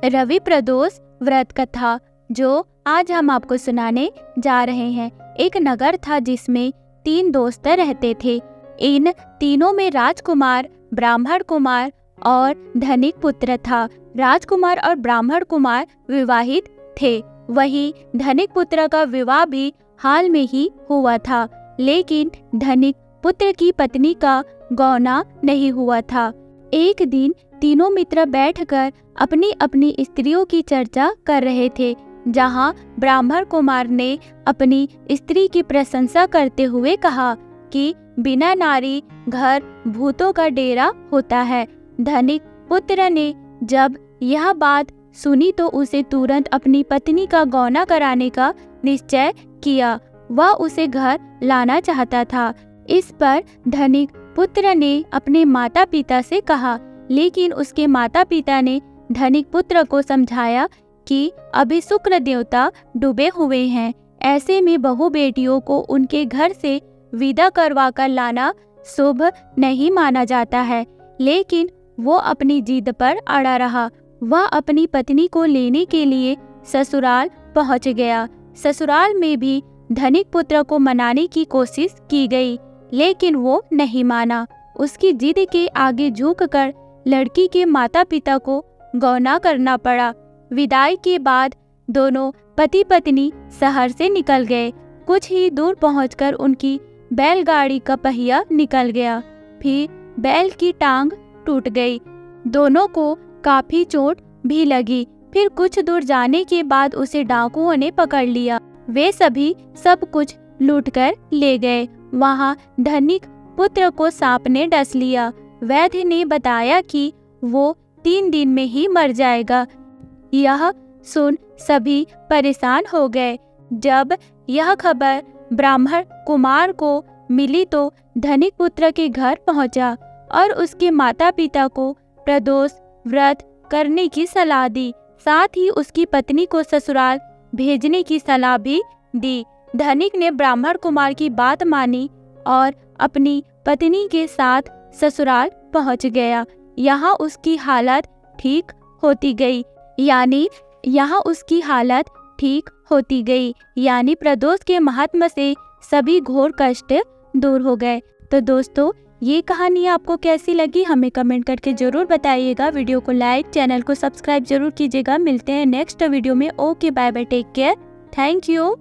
रवि प्रदोष व्रत कथा जो आज हम आपको सुनाने जा रहे हैं। एक नगर था जिसमें 3 दोस्त रहते थे। इन तीनों में राजकुमार, ब्राह्मण कुमार और धनिक पुत्र था। राजकुमार और ब्राह्मण कुमार विवाहित थे। वहीं धनिक पुत्र का विवाह भी हाल में ही हुआ था, लेकिन धनिक पुत्र की पत्नी का गौना नहीं हुआ था। एक दिन तीनों मित्र बैठकर अपनी अपनी स्त्रियों की चर्चा कर रहे थे। जहां ब्राह्मण कुमार ने अपनी स्त्री की प्रशंसा करते हुए कहा कि बिना नारी घर भूतों का डेरा होता है। धनिक पुत्र ने जब यह बात सुनी तो उसे तुरंत अपनी पत्नी का गौना कराने का निश्चय किया। वह उसे घर लाना चाहता था। इस पर धनिक पुत्र ने अपने माता पिता से कहा, लेकिन उसके माता पिता ने धनिक पुत्र को समझाया कि अभी शुक्र देवता डूबे हुए हैं। ऐसे में बहू बेटियों को उनके घर से विदा करवा कर लाना शुभ नहीं माना जाता है। लेकिन वो अपनी जिद पर अड़ा रहा। वह अपनी पत्नी को लेने के लिए ससुराल पहुंच गया। ससुराल में भी धनिक पुत्र को मनाने की कोशिश की गई, लेकिन वो नहीं माना। उसकी जिद के आगे झुककर लड़की के माता पिता को गौना करना पड़ा। विदाई के बाद दोनों पति पत्नी शहर से निकल गए। कुछ ही दूर पहुंचकर उनकी बैलगाड़ी का पहिया निकल गया। फिर बैल की टांग टूट गई। दोनों को काफी चोट भी लगी। फिर कुछ दूर जाने के बाद उसे डाकुओं ने पकड़ लिया। वे सभी सब कुछ लूटकर ले गए। वहां धनिक पुत्र को सांप ने डस लिया। वैद्य ने बताया कि वो 3 दिन में ही मर जाएगा। यह सुन सभी परेशान हो गए। जब यह खबर ब्राह्मण कुमार को मिली तो धनिक पुत्र के घर पहुंचा और उसके माता पिता को प्रदोष व्रत करने की सलाह दी। साथ ही उसकी पत्नी को ससुराल भेजने की सलाह भी दी। धनिक ने ब्राह्मण कुमार की बात मानी और अपनी पत्नी के साथ ससुराल पहुंच गया। यहाँ उसकी हालत ठीक होती गई। यानी प्रदोष के महात्म से सभी घोर कष्ट दूर हो गए। तो दोस्तों, ये कहानी आपको कैसी लगी हमें कमेंट करके जरूर बताइएगा। वीडियो को लाइक, चैनल को सब्सक्राइब जरूर कीजिएगा। मिलते हैं नेक्स्ट वीडियो में। Okay, bye bye, take care, thank you.